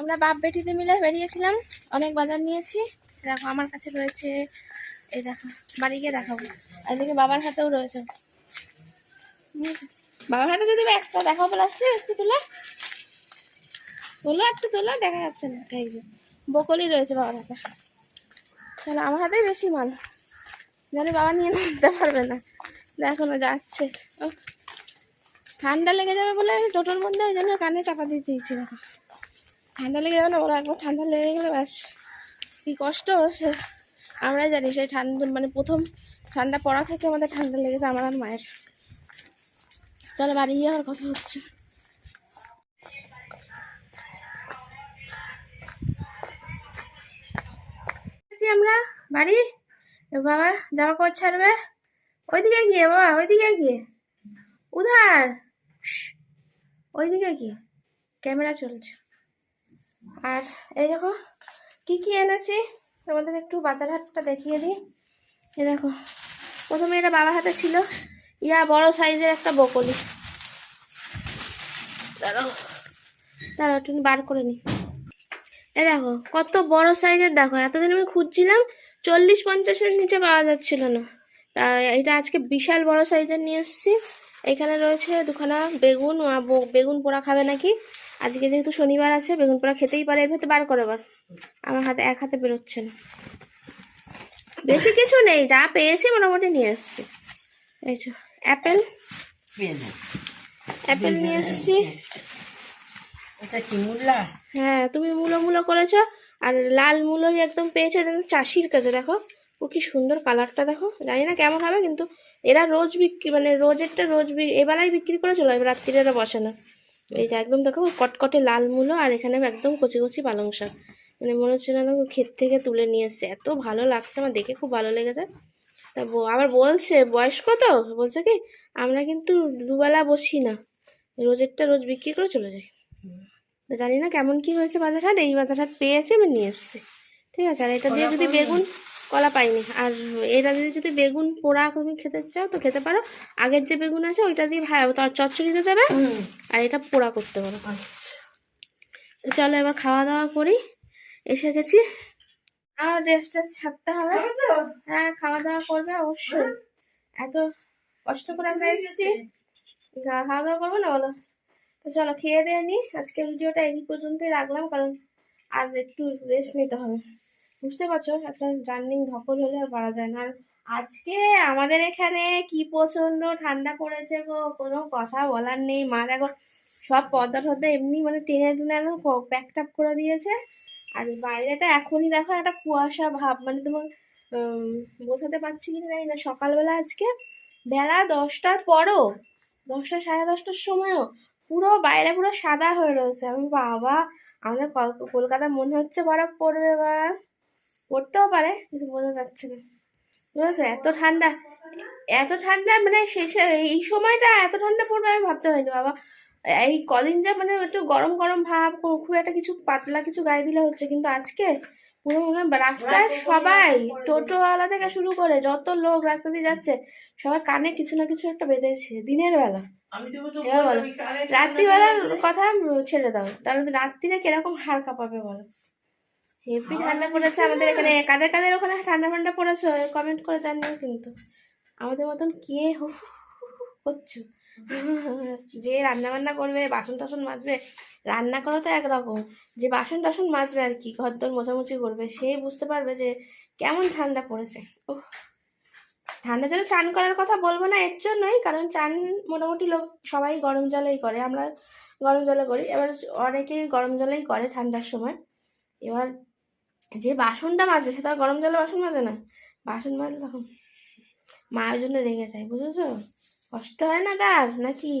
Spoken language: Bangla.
আমরা বাপ বেটিতে মিলে বেরিয়েছিলাম, অনেক বাজার নিয়েছি। দেখো আমার কাছে রয়েছে, এই দেখো বাড়ি গিয়ে দেখাবো। এদিকে বাবার হাতেও রয়েছে, বাবার হাতে যদি একটা দেখাবো প্লাস্টিক একটু তোলা তোলা একটু তোলা দেখা যাচ্ছে না। এই যে বকলি রয়েছে বাবার হাতে। তাহলে আমার হাতেই বেশি মাল, জানি বাবা নিয়ে নামতে পারবে না। দেখো না যাচ্ছে, ও ঠান্ডা লেগে যাবে বলে টোটোর মধ্যে ওই জন্য কানে চাপা দিয়ে দিয়েছি। দেখো ঠান্ডা লেগে যাবে না বলো, একবার ঠান্ডা লেগে গেলে ব্যাস কী কষ্ট সে আমরাই জানি। সেই ঠান্ডা মানে প্রথম ঠান্ডা পড়া থেকে আমাদের ঠান্ডা লেগেছে আমার আর মায়ের। চলো বাড়ি গিয়ে আমার কথা হচ্ছে। আমরা বাড়ি, বাবা জামা কাপড় ছাড়বে ওইদিকে গিয়ে, বাবা ওইদিকে গিয়ে, উধার ওইদিকে গিয়ে ক্যামেরা চলছে। আর এই দেখো কি কি এনেছি তোমাদের একটু বাজার হাটটা দেখিয়ে দিই। এই দেখো প্রথমে এটা বাবার হাতে ছিল, ইয়া বড় সাইজের একটা বকলি। দাঁড়াও দাঁড়াও একটু বার করে নি। এ দেখো কত বড় সাইজের, দেখো এতদিন আমি খুঁজছিলাম 40-50-এর নিচে পাওয়া যাচ্ছিল না, তা এটা আজকে বিশাল বড় সাইজের নিয়ে এসেছি। এখানে রয়েছে দুখানা বেগুন, বেগুন পোড়া খাবে নাকি, আজকে যেহেতু শনিবার আছে বেগুন পোড়া খেতেই পারে। এর ভেতরে বার করে বার, আমার হাতে এক হাতে বেরোচ্ছে না। বেশি কিছু নেই, যা পেয়েছি মোটামুটি নিয়ে এসেছি। এই যে অ্যাপেল, অ্যাপেল নিয়ে এসেছি। হ্যাঁ তুমি মূলো করেছো, আর লাল মূলোই একদম পেয়েছে চাষির কাছে। দেখো ও কি সুন্দর কালারটা, দেখো জানি না কেমন হবে, কিন্তু এরা রোজ বিক্রি মানে রোজেরটা রোজ এবেলায় বিক্রি করে চলো, এবার রাত্রিরে এরা বসে না। এই যে একদম দেখো কটকটে লাল মূলো, আর এখানে একদম কচি কচি পালং শাক, মানে মনে হচ্ছে না ক্ষেত থেকে তুলে নিয়ে এসছে। এত ভালো লাগছে আমার দেখে, খুব ভালো লেগেছে। তা আবার বলছে বয়স্ক তো, বলছে কি আমরা কিন্তু দুবেলা বসি না, রোজেরটা রোজ বিক্রি করে চলে যাই। তো জানি না কেমন কি হয়েছে বাজার হাট, এই বাজার হাট পেয়েছি আমি নিয়ে এসেছি, ঠিক আছে। আর এটা দিয়ে যদি বেগুন, কলা পাইনি, আর এটা দিয়ে যদি বেগুন পোড়া তুমি খেতে চাও তো খেতে পারো। আগের যে বেগুন আছে ওইটা দিয়ে চচ্চড়িতে দেবে, আর এটা পোড়া করতে পারো। চলো এবার খাওয়া দাওয়া করি, এসে গেছি। আমার ড্রেসটা ছাড়তে হবে, হ্যাঁ খাওয়া দাওয়া করবে অবশ্যই, এত কষ্ট করে আমরা এসেছি, খাওয়া দাওয়া করবো না বলো। তো চলো খেয়ে দিয়ে নি, আজকের ভিডিওটা এই পর্যন্তই রাখলাম, কারণ আজ একটু রেস্ট নিতে হবে। বুঝতে পারছো একটা জার্নি ধকল হলে আর পারা যায় না। আর আজকে আমাদের এখানে কি প্রচন্ড ঠান্ডা পড়েছে গো, কোনো কথা বলার নেই। মা দেখো সব পর্দা টর্দা এমনি মানে টেনে টুনে একদম প্যাক ট্যাপ করে দিয়েছে। আর বাইরেটা এখনই দেখো একটা কুয়াশা ভাব, মানে তোমার বোঝাতে পারছি কিনা জানি না। সকালবেলা আজকে বেলা 10টার পরও, 10টা 10:30টার সময়ও পুরো বাইরে পুরো সাদা হয়ে রয়েছে। আমি বাবা আমাদের কলকাতায় মনে হচ্ছে বরফ পড়বে, বা পড়তেও পারে, কিছু বোঝা যাচ্ছে না। বুঝেছো এত ঠান্ডা, এত ঠান্ডা মানে শেষে এই সময়টা এত ঠান্ডা পড়বে আমি ভাবতে পারিনি বাবা। এই কদিন যা মানে একটু গরম গরম ভাব, খুব একটা কিছু পাতলা কিছু গায়ে দিলে হচ্ছে, কিন্তু আজকে পুরো মনে হয় রাস্তায় সবাই, টোটোওয়ালা থেকে শুরু করে যত লোক রাস্তা দিয়ে যাচ্ছে সবাই কানে কিছু না কিছু একটা বেঁধেছে দিনের বেলা। এবার বলো রাত্রিবেলার কথা ছেড়ে দাও, তাহলে রাত্রিরে কিরকম হাড় কাঁপাবে বলো। হেভি ঠান্ডা পড়েছে আমাদের এখানে। কাদের কাদের ওখানে ঠান্ডা ঠান্ডা পড়েছে কমেন্ট করে জানিও কিন্তু। আমাদের মতন কে হচ্ছো যে রান্না বান্না করবে, বাসন টাসন মাজবে, রান্না করা তো একরকম, যে বাসন টাসন মাজবে আর কি, ঘর দর মোছামুছি করবে, সেই বুঝতে পারবে যে কেমন ঠান্ডা পড়েছে। ঠান্ডা জলে চান করার কথা বলবো না এর জন্যই, কারণ চান মোটামুটি লোক সবাই গরম জলেই করে, আমরা গরম জলে করি। এবার অনেকেই গরম জলেই করে ঠান্ডার সময়। এবার যে বাসনটা মাজবে সে তো আর গরম জলে বাসন মাজে না, বাসন মাজলে তখন মায়ের জন্য রেগে যায়, বুঝেছো? কষ্ট হয় না তার নাকি?